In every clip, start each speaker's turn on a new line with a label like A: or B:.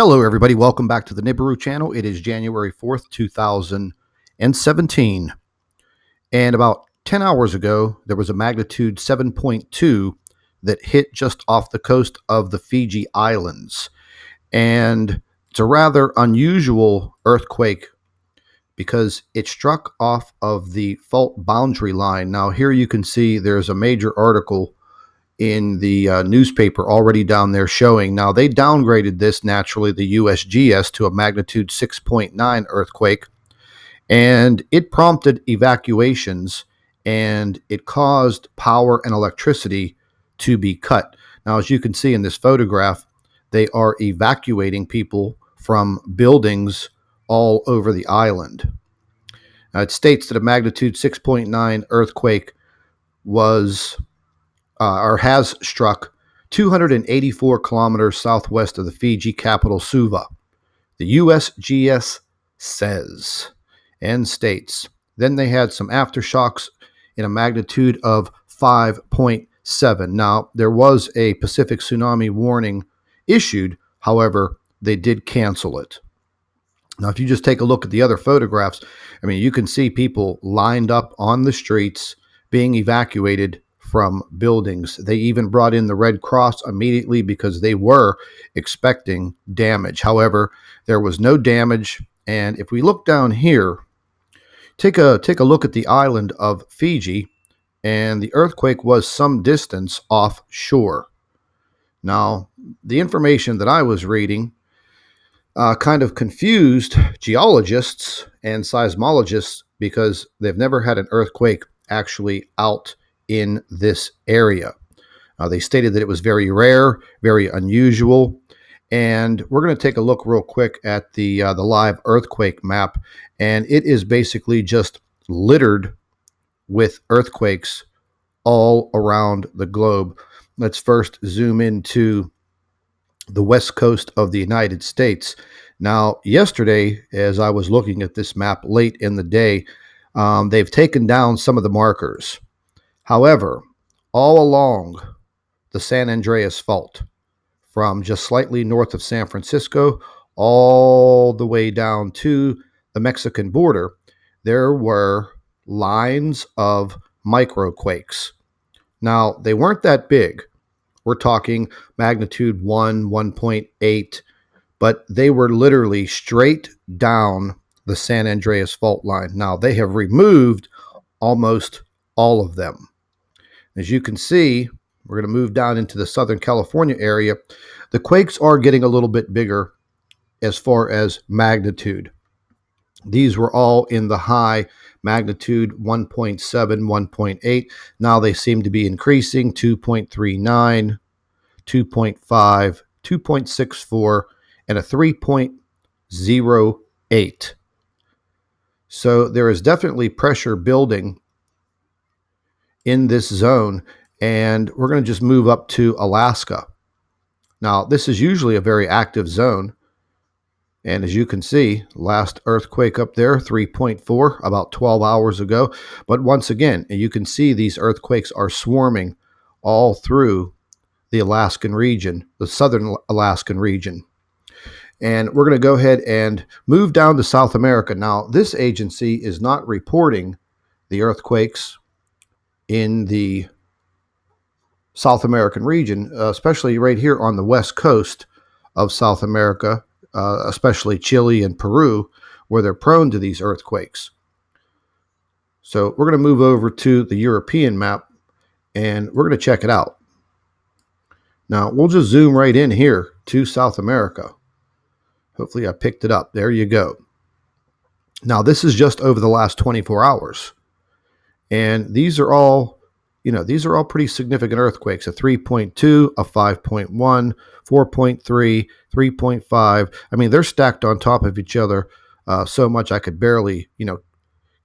A: Hello, everybody. Welcome back to the Nibiru channel. It is January 4th, 2017. And about 10 hours ago, there was a magnitude 7.2 that hit just off the coast of the Fiji Islands. And it's a rather unusual earthquake because it struck off of the fault boundary line. Now, here you can see there's a major article in the newspaper already down there showing. Now, they downgraded this, naturally, the USGS, to a magnitude 6.9 earthquake, and it prompted evacuations, and it caused power and electricity to be cut. Now, as you can see in this photograph, they are evacuating people from buildings all over the island. Now, it states that a magnitude 6.9 earthquake was or has struck 284 kilometers southwest of the Fiji capital, Suva. The USGS says and states. Then they had some aftershocks in a magnitude of 5.7. Now, there was a Pacific tsunami warning issued. However, they did cancel it. Now, if you just take a look at the other photographs, I mean, you can see people lined up on the streets being evacuated from buildings. They even brought in the Red Cross immediately because they were expecting damage. However, there was no damage. And if we look down here, take a look at the island of Fiji, and the earthquake was some distance offshore. Now, the information that I was reading kind of confused geologists and seismologists because they've never had an earthquake actually out in this area. They stated that it was very rare, very unusual, and we're going to take a look real quick at the live earthquake map, and it is basically just littered with earthquakes all around the globe. Let's first zoom into the west coast of the United States. Now, yesterday, as I was looking at this map late in the day, they've taken down some of the markers. However, all along the San Andreas Fault, from just slightly north of San Francisco all the way down to the Mexican border, there were lines of microquakes. Now, they weren't that big. We're talking magnitude 1, 1.8, but they were literally straight down the San Andreas Fault line. Now, they have removed almost all of them. As you can see, we're going to move down into the Southern California area. The quakes are getting a little bit bigger as far as magnitude. These were all in the high magnitude 1.7, 1.8. Now they seem to be increasing 2.39, 2.5, 2.64, and a 3.08. So there is definitely pressure building in this zone, and we're going to just move up to Alaska. Now, this is usually a very active zone, and as you can see, last earthquake up there, 3.4, about 12 hours ago. But once again, you can see these earthquakes are swarming all through the Alaskan region, the southern Alaskan region. And we're going to go ahead and move down to South America. Now, this agency is not reporting the earthquakes in the South American region, especially right here on the west coast of South America, especially Chile and Peru, where they're prone to these earthquakes. So we're going to move over to the European map, and we're going to check it out. Now, we'll just zoom right in here to South America. Hopefully I picked it up. There you go. Now, this is just over the last 24 hours. And these are all, these are all pretty significant earthquakes. A 3.2, a 5.1, 4.3, 3.5. I mean, they're stacked on top of each other so much I could barely,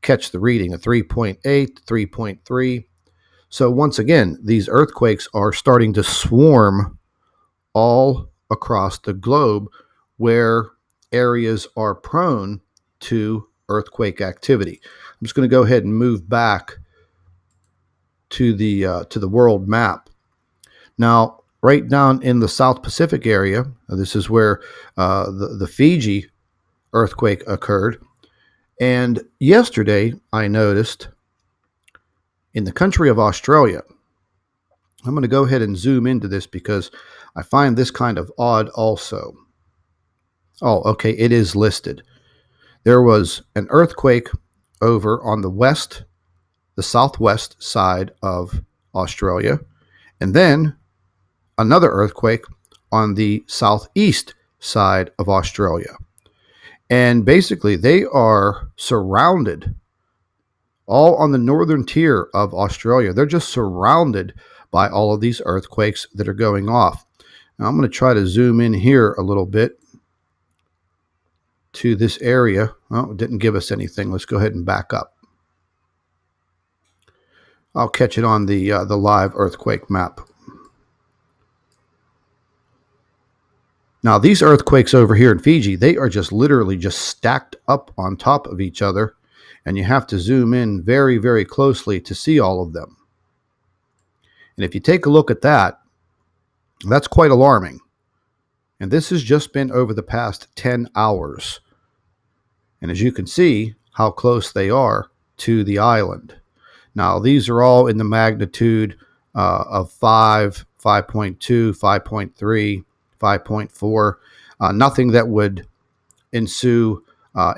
A: catch the reading. A 3.8, 3.3. So once again, these earthquakes are starting to swarm all across the globe where areas are prone to earthquake activity. I'm just going to go ahead and move back to the world map. Now, right down in the South Pacific area. This is where the Fiji earthquake occurred. And yesterday, I noticed in the country of Australia, I'm going to go ahead and zoom into this because I find this kind of odd also. Oh, okay, it is listed. There was an earthquake over on the southwest side of Australia, and then another earthquake on the southeast side of Australia. And basically, they are surrounded all on the northern tier of Australia. They're just surrounded by all of these earthquakes that are going off. Now, I'm going to try to zoom in here a little bit to this area. Well, it didn't give us anything. Let's go ahead and back up. I'll catch it on the live earthquake map. Now, these earthquakes over here in Fiji, they are just literally just stacked up on top of each other, and you have to zoom in very, very closely to see all of them. And if you take a look at that, that's quite alarming. And this has just been over the past 10 hours. And as you can see how close they are to the island. Now, these are all in the magnitude of 5, 5.2, 5.3, 5.4. Nothing that would ensue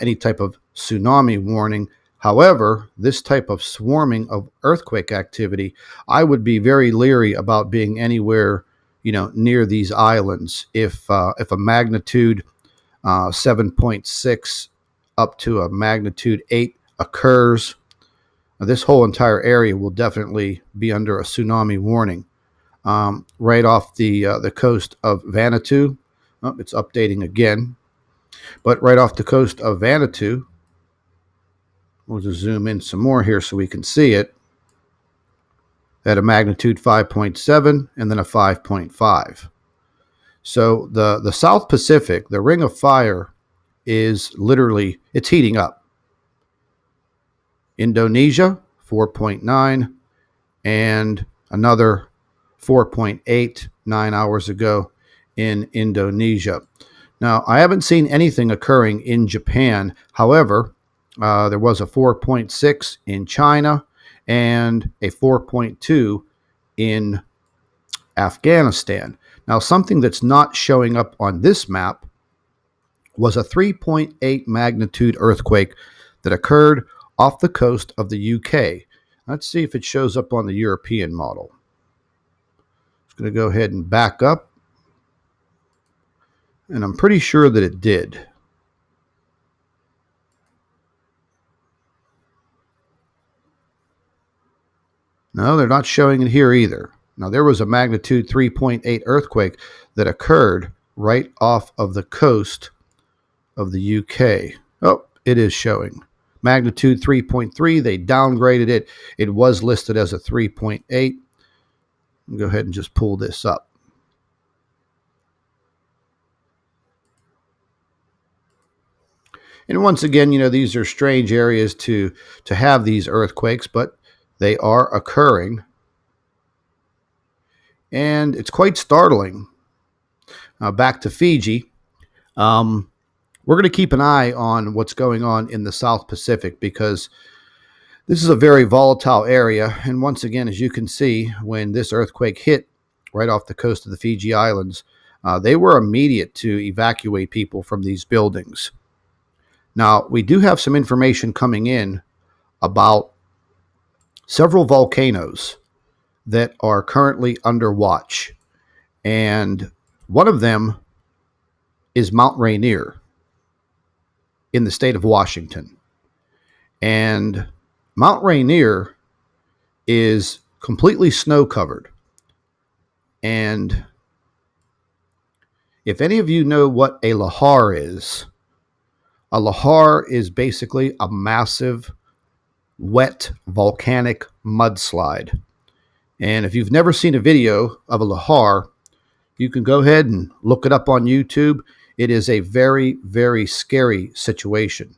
A: any type of tsunami warning. However, this type of swarming of earthquake activity, I would be very leery about being anywhere, near these islands. If a magnitude 7.6 up to a magnitude 8 occurs, this whole entire area will definitely be under a tsunami warning. Right off the coast of Vanuatu, it's updating again, but right off the coast of Vanuatu, we'll just zoom in some more here so we can see it, at a magnitude 5.7 and then a 5.5. So the South Pacific, the Ring of Fire, is literally, it's heating up. Indonesia, 4.9, and another 4.8 9 hours ago in Indonesia. Now, I haven't seen anything occurring in Japan. However, there was a 4.6 in China and a 4.2 in Afghanistan. Now, something that's not showing up on this map was a 3.8 magnitude earthquake that occurred off the coast of the UK. Let's see if it shows up on the European model. I'm going to go ahead and back up. And I'm pretty sure that it did. No, they're not showing it here either. Now, there was a magnitude 3.8 earthquake that occurred right off of the coast of the UK. Oh, it is showing. Magnitude 3.3, they downgraded it. It was listed as a 3.8. I'll go ahead and just pull this up. And once again, these are strange areas to have these earthquakes, but they are occurring. And it's quite startling. Back to Fiji. We're going to keep an eye on what's going on in the South Pacific because this is a very volatile area. And once again, as you can see, when this earthquake hit right off the coast of the Fiji Islands, they were immediate to evacuate people from these buildings. Now, we do have some information coming in about several volcanoes that are currently under watch. And one of them is Mount Rainier in the state of Washington. And Mount Rainier is completely snow covered. And if any of you know what a lahar is, a lahar is basically a massive, wet, volcanic mudslide. And if you've never seen a video of a lahar, you can go ahead and look it up on YouTube. It is a very, very scary situation.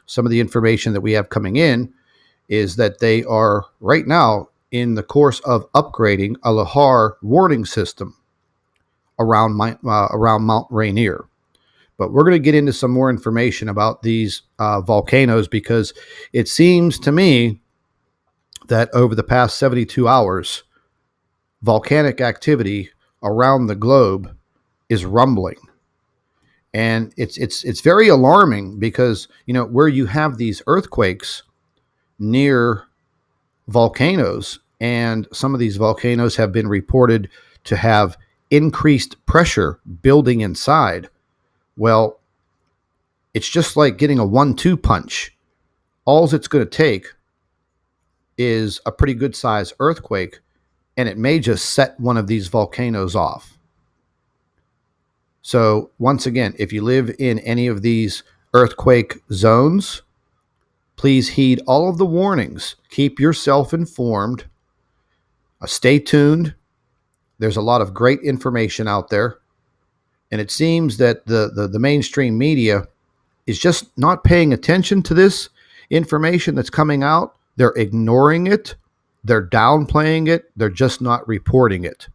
A: Some of the information that we have coming in is that they are right now in the course of upgrading a lahar warning system. around Mount Rainier. But we're going to get into some more information about these volcanoes, because it seems to me that over the past 72 hours, volcanic activity around the globe is rumbling. And it's very alarming, because where you have these earthquakes near volcanoes, and some of these volcanoes have been reported to have increased pressure building inside. Well, it's just like getting a 1-2 punch. All it's going to take is a pretty good size earthquake, and it may just set one of these volcanoes off. So once again, if you live in any of these earthquake zones, please heed all of the warnings. Keep yourself informed. Stay tuned. There's a lot of great information out there. And it seems that the mainstream media is just not paying attention to this information that's coming out. They're ignoring it. They're downplaying it. They're just not reporting it.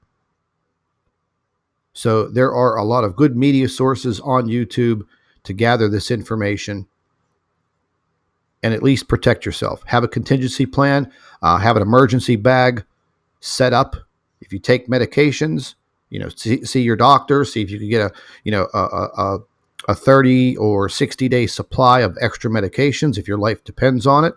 A: So there are a lot of good media sources on YouTube to gather this information, and at least protect yourself. Have a contingency plan. Have an emergency bag set up. If you take medications, see your doctor. See if you can get a 30 or 60-day supply of extra medications if your life depends on it.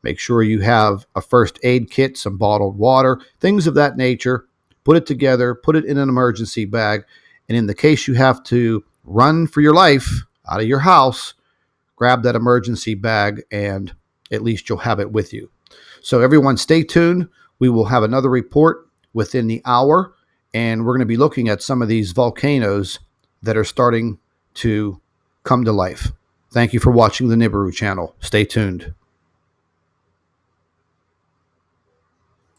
A: Make sure you have a first aid kit, some bottled water, things of that nature. Put it together, put it in an emergency bag, and in the case you have to run for your life out of your house, grab that emergency bag, and at least you'll have it with you. So everyone, stay tuned. We will have another report within the hour, and we're going to be looking at some of these volcanoes that are starting to come to life. Thank you for watching the Nibiru channel. Stay tuned.